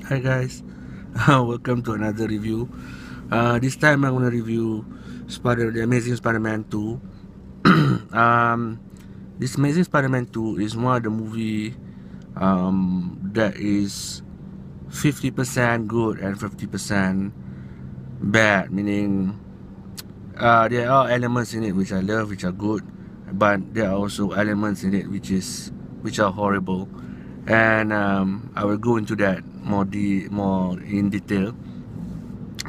Hi guys, welcome to another review. This time I'm gonna review The Amazing Spider-Man 2. um, this Amazing Spider-Man 2 is one of the movie that is 50% good and 50% bad. Meaning, there are elements in it which I love, which are good, but there are also elements in it which are horrible, and I will go into that more in detail.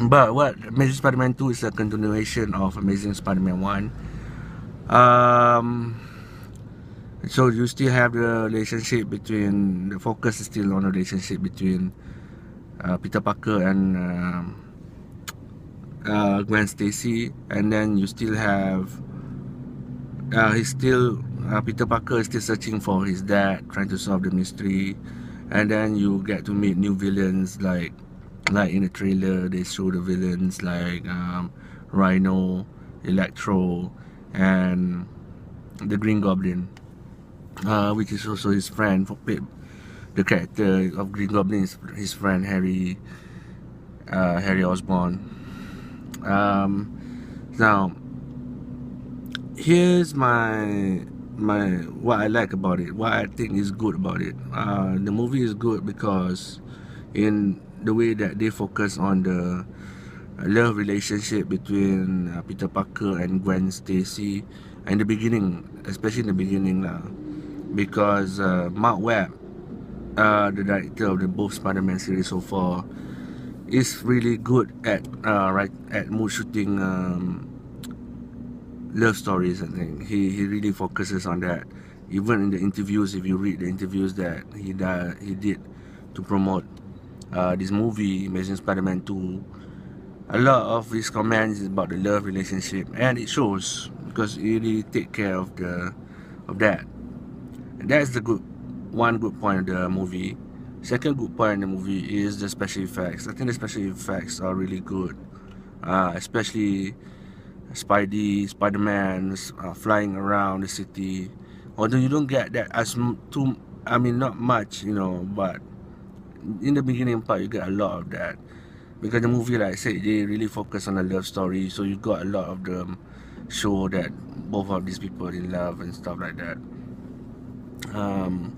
But what Amazing Spider-Man 2 is a continuation of Amazing Spider-Man 1. Um, so you still have the relationship between, the focus is still on the relationship between Peter Parker and Gwen Stacy, and then you still have he's still Peter Parker is still searching for his dad, trying to solve the mystery, and then you get to meet new villains like in the trailer they show the villains like Rhino, Electro, and the Green Goblin, which is also his friend. The character of Green Goblin is his friend Harry Osborn. Now here's my what I like about it, what I think is good about it. The movie is good because in the way that they focus on the love relationship between Peter Parker and Gwen Stacy in the beginning, especially in the beginning lah, because Mark Webb, the director of the both Spider-Man series so far, is really good at mood shooting love stories. I think he really focuses on that. Even in the interviews, if you read the interviews that he did to promote this movie, Amazing Spider-Man 2, a lot of his comments is about the love relationship, and it shows because he really take care of that. And that's the good one good point of the movie. Second good point in the movie is the special effects. I think the special effects are really good, especially Spider-Man flying around the city. Although you don't get that too, I mean, not much, but in the beginning part you get a lot of that because the movie, like I said, they really focus on a love story, so you got a lot of them show that both of these people in love and stuff like that. Um,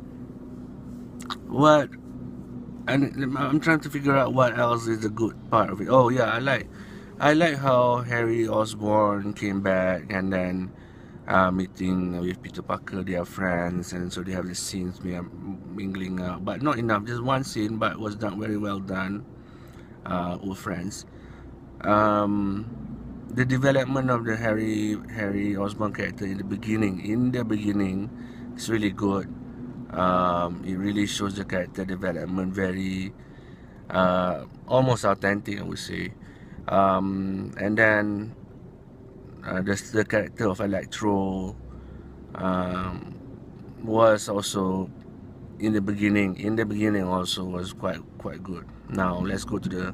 what and I'm trying to figure out what else is the good part of it. Oh yeah, I like how Harry Osborn came back and then meeting with Peter Parker. They are friends, and so they have these scenes mingling up, but not enough. Just one scene, but was done very well done. With friends. Um, the development of the Harry Osborn character in the beginning is really good. It really shows the character development very almost authentic, I would say. And then the character of Electro um, was also in the beginning also was quite good. Now let's go to the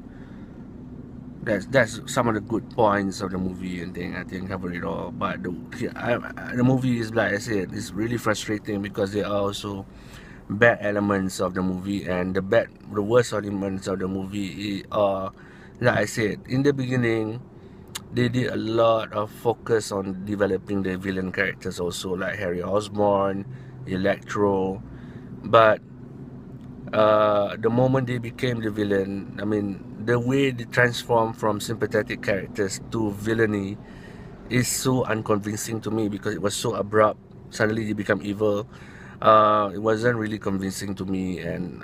that's some of the good points of the movie, and I think cover it all. But the movie is, like I said, it's really frustrating because there are also bad elements of the movie, and the worst elements of the movie are, like I said, in the beginning they did a lot of focus on developing the villain characters also, like Harry Osborn, Electro, but the moment they became the villain, I mean, the way they transform from sympathetic characters to villainy is so unconvincing to me because it was so abrupt. Suddenly they become evil. It wasn't really convincing to me, and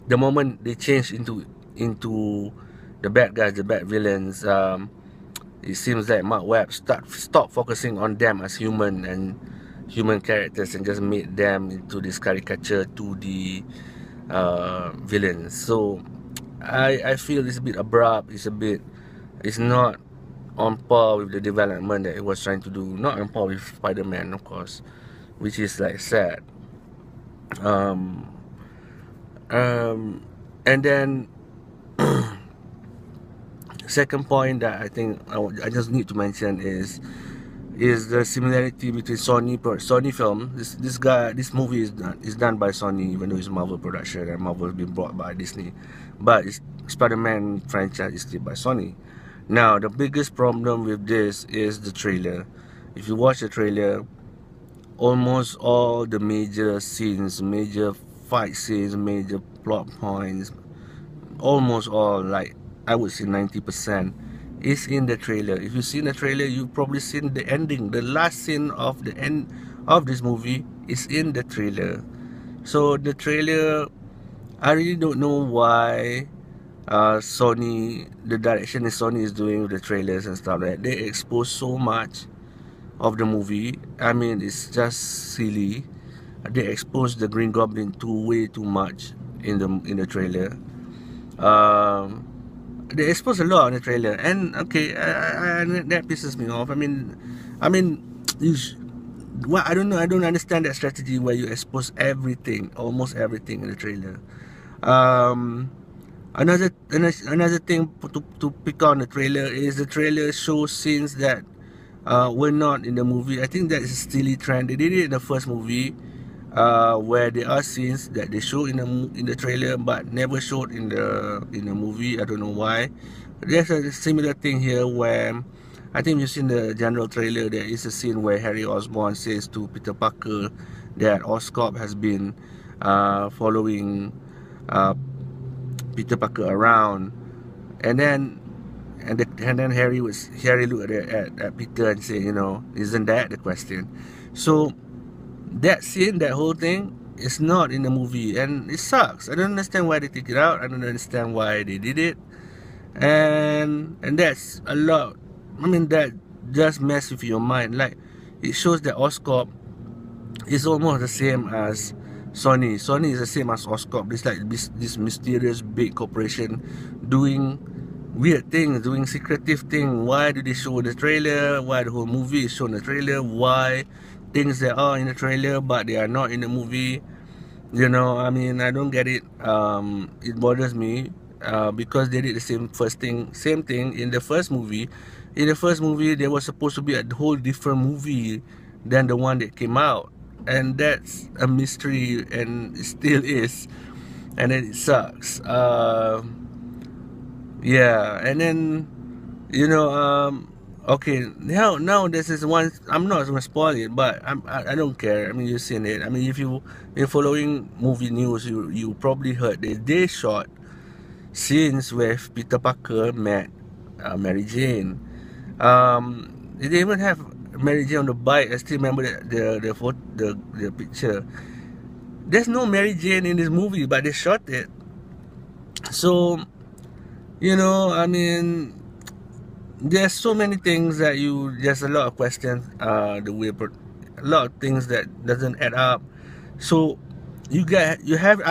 the moment they changed into the bad guys, the bad villains, it seems like Mark Webb stopped focusing on them as human characters and just made them into this caricature to the villains. So I feel it's a bit abrupt. It's not on par with the development that it was trying to do. Not on par with Spider-Man, of course, which is like sad. Um, um, and then second point that I think I just need to mention is is the similarity between Sony film. This movie is done by Sony, even though it's Marvel production and Marvel has been bought by Disney, but it's Spider-Man franchise is still by Sony. Now the biggest problem with this is the trailer. If you watch the trailer, almost all the major scenes, major fight scenes, major plot points, almost all, like I would say 90%, is in the trailer. If you've seen the trailer, you've probably seen the ending. The last scene of the end of this movie is in the trailer. So the trailer, I really don't know why Sony, the direction that Sony is doing with the trailers and stuff like that. They expose so much of the movie. I mean, it's just silly. They expose the Green Goblin way too much in the trailer. They expose a lot in the trailer, and okay, that pisses me off. I mean, I don't know. I don't understand that strategy where you expose everything, almost everything in the trailer. Another thing to pick on the trailer is the trailer shows scenes that were not in the movie. I think that is a silly trend. They did it in the first movie, where there are scenes that they show in the trailer but never showed in the movie. I don't know why. There's a similar thing here where I think you've seen the general trailer. There is a scene where Harry Osborn says to Peter Parker that Oscorp has been following Peter Parker around, and then Harry looked at Peter and said, isn't that the question? So that scene, that whole thing, is not in the movie, and it sucks. I don't understand why they took it out. I don't understand why they did it, and that's a lot. I mean, that just mess with your mind. Like, it shows that Oscorp is almost the same as Sony. Sony is the same as Oscorp. It's like this mysterious big corporation doing weird things, doing secretive things. Why do they show the trailer? Why the whole movie is shown in the trailer? Why things that are in the trailer but they are not in the movie? I mean, I don't get it. It bothers me because they did the same thing in the first movie. In the first movie, there was supposed to be a whole different movie than the one that came out, and that's a mystery, and it still is, and then it sucks. Yeah, and then okay, now this is one. I'm not gonna spoil it, but I don't care. I mean, you've seen it. I mean, if you're following movie news, you probably heard they shot scenes where Peter Parker met Mary Jane. They even have Mary Jane on the bike. I still remember the picture. There's no Mary Jane in this movie, but they shot it. So, I mean, there's so many things that there's a lot of questions. A lot of things that doesn't add up. So, I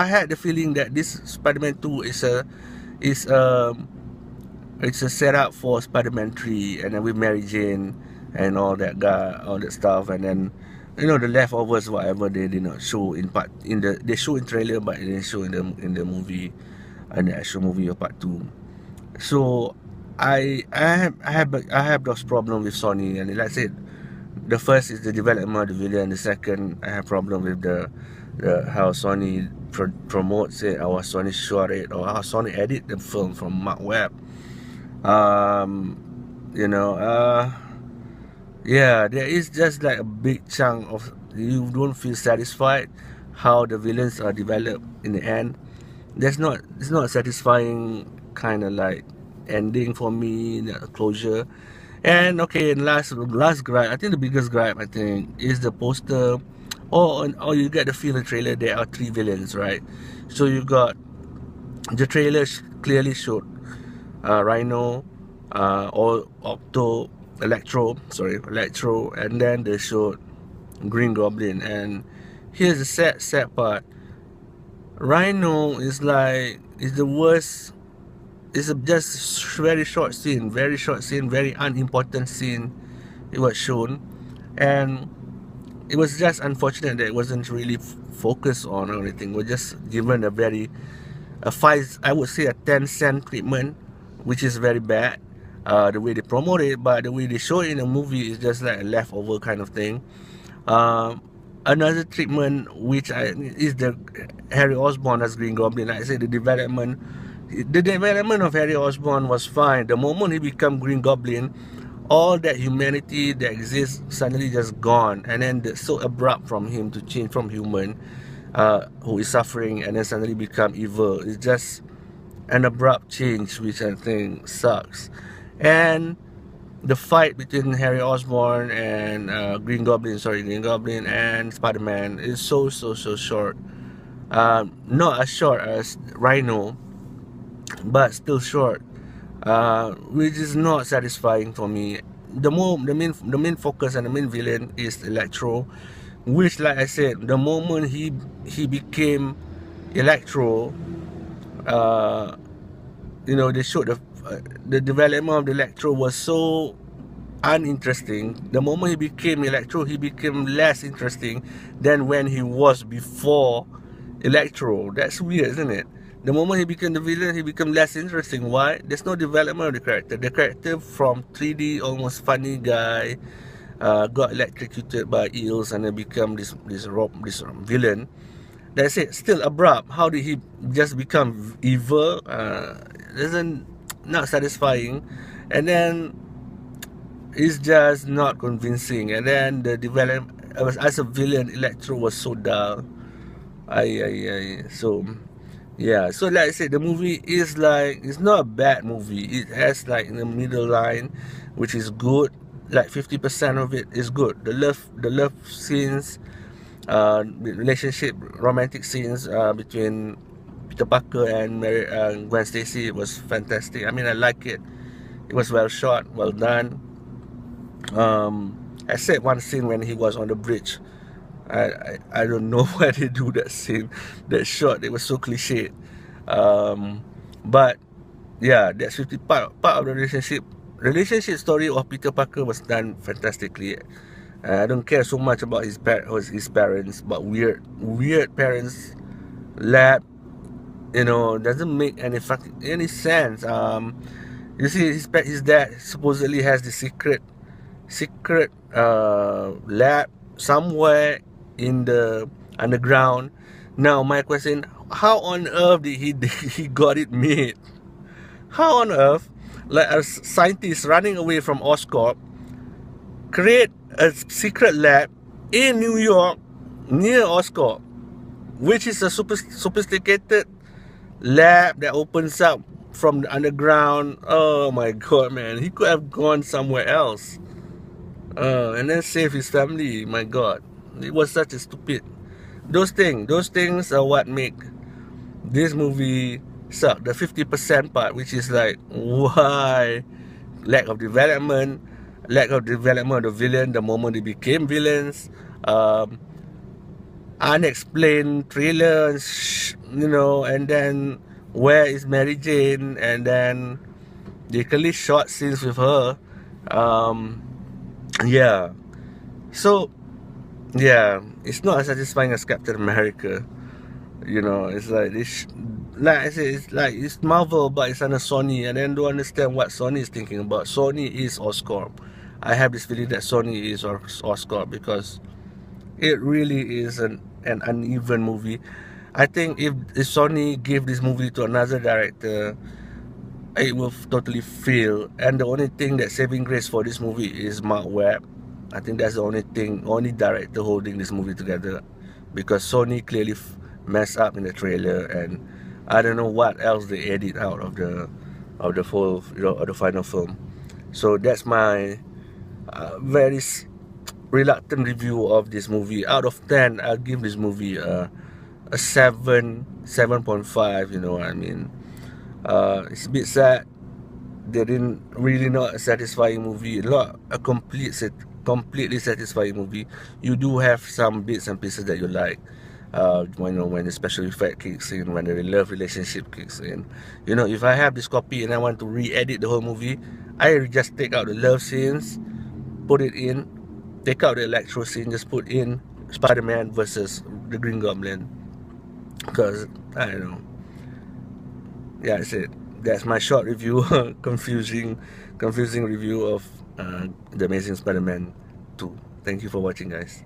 had the feeling that this Spider-Man 2 is a setup for Spider-Man 3, and then with Mary Jane and all that stuff, and then the leftovers, whatever they did not show they show in trailer, but they didn't show in the movie, in the actual movie of part 2. So I have those problems with Sony, and like I said, the first is the development of the villain. The second, I have problem with the how Sony promotes it, or Sony shot it, or how Sony edit the film from Mark Webb. Yeah, there is just like a big chunk of you don't feel satisfied how the villains are developed in the end. It's not a satisfying kind of like ending for me, closure. And okay, last gripe, I think the biggest gripe, I think, is the poster. Or you get the feel in the trailer there are 3 villains, right? So you got the trailer clearly showed Rhino, or Electro, and then they showed Green Goblin. And here's the sad part. Rhino is the worst. It's just very short scene, very unimportant scene. It was shown, and it was just unfortunate that it wasn't really focused on or anything. We're just given a 10-cent treatment, which is very bad. the way they promote it, but the way they show it in the movie is just like a leftover kind of thing. Another treatment which is the Harry Osborn as Green Goblin. Like I said, the development of Harry Osborn was fine. The moment he became Green Goblin, all that humanity that exists suddenly just gone, and then so abrupt from him to change from human, who is suffering, and then suddenly become evil. It's just an abrupt change, which I think sucks. And the fight between Harry Osborn and Green Goblin and Spider-Man is so short. Not as short as Rhino, but still short, which is not satisfying for me. The main focus and the main villain is Electro, which, like I said, the moment he became Electro, they showed the development of the Electro was so uninteresting. The moment he became Electro, he became less interesting than when he was before Electro. That's weird, isn't it? The moment he became the villain, he became less interesting. Why? There's no development of the character. The character from 3D, almost funny guy, got electrocuted by eels and then become this villain. That's it. Still abrupt. How did he just become evil? Not satisfying. And then it's just not convincing. And then the development as a villain, Electro was so dull. So yeah, so like I said, the movie is like, it's not a bad movie. It has like in the middle line, which is good. Like 50% of it is good. The love scenes, relationship, romantic scenes between Peter Parker and Gwen Stacy was fantastic. I mean, I like it. It was well shot, well done. Except one scene when he was on the bridge. I don't know why they do that scene, that shot. It was so cliche. But yeah, that's 50 part of the relationship story of Peter Parker was done fantastically. I don't care so much about his parents, but weird parents. Lab, doesn't make any sense. You see, his dad supposedly has the secret lab somewhere in the underground. Now my question: how on earth did he got it made? How on earth, like a scientist running away from Oscorp, create a secret lab in New York near Oscorp, which is a sophisticated lab that opens up from the underground? Oh my god, man, he could have gone somewhere else, and then save his family. My god, it was such a stupid. Those things are what make this movie suck. The 50% part, which is like, why? Lack of development of the villain the moment they became villains. Unexplained trailers, and then where is Mary Jane? And then they clearly shot scenes with her. Yeah. So yeah, it's not as satisfying as Captain America. It's like this. Like I said, it's Marvel, but it's under Sony, and then don't understand what Sony is thinking about. Sony is Oscorp. I have this feeling that Sony is Oscorp because it really is an uneven movie. I think if Sony gave this movie to another director, it will totally fail. And the only thing that saving grace for this movie is Mark Webb. I think that's the only director holding this movie together, because Sony clearly messed up in the trailer, and I don't know what else they edit out of the full, of the final film. So that's my very reluctant review of this movie. Out of 10, I'll give this movie a 7.5. You know what I mean? It's a bit sad. They didn't really not a satisfying movie. Completely satisfying movie. You do have some bits and pieces that you like. When the special effect kicks in, when the love relationship kicks in. If I have this copy and I want to re-edit the whole movie, I just take out the love scenes, put it in, take out the Electro scene, just put in Spider-Man versus the Green Goblin. Because, I don't know. Yeah, I said, that's my short review, confusing review of The Amazing Spider-Man 2. Thank you for watching, guys.